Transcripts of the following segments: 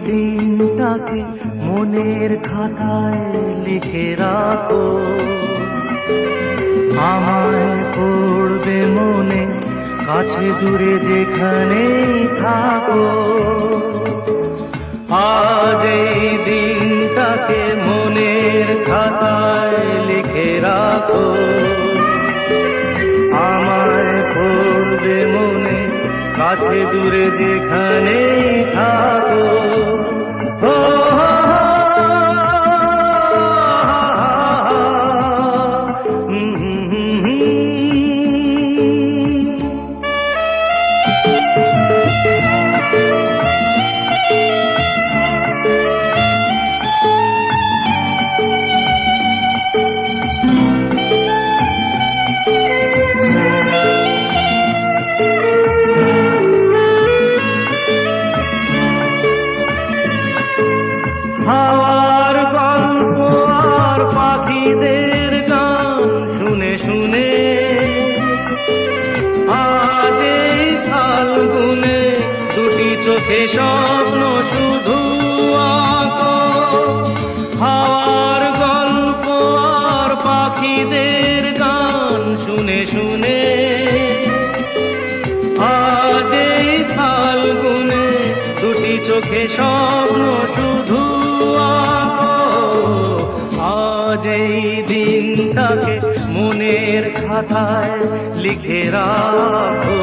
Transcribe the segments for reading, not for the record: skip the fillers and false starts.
দিনটাকে মনের খাতায় লিখে রাখো, আমায় পড়বে মনে কাছে দূরে যেখানেই থাকো। আজ এই দিনটাকে মনের খাতায় লিখে রাখো, আমায় পড়বে মনে কাছে দূরে যেখানেই থাকো। হাওয়ার গল্প আর পাখিদের গান শুনে শুনে আজ এই ফাল্গুনে দুটি চোখে স্বপ্ন শুধু আঁকো। হাওয়ার গল্প আর পাখিদের গান শুনে শুনে আজ এই ফাল্গুনে দুটি চোখে স্বপ্ন শুধু আঁকো। আজ এই দিনটাকে মনের খাতায় লিখে রাখো,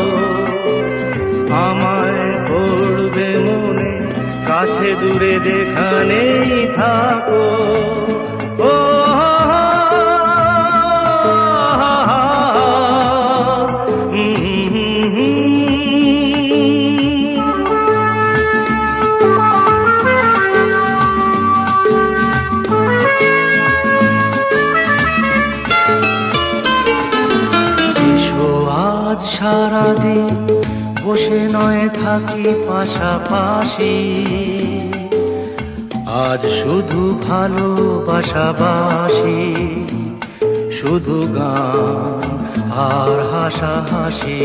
আমায় পড়বে মনে কাছে দূরে যেখানেই থাকো। ও আজ সারাদিন বসে নয় থাকি পাশাপাশি, আজ শুধু ভালোবাসাবাসি, শুধু গান আর হাসাহাসি।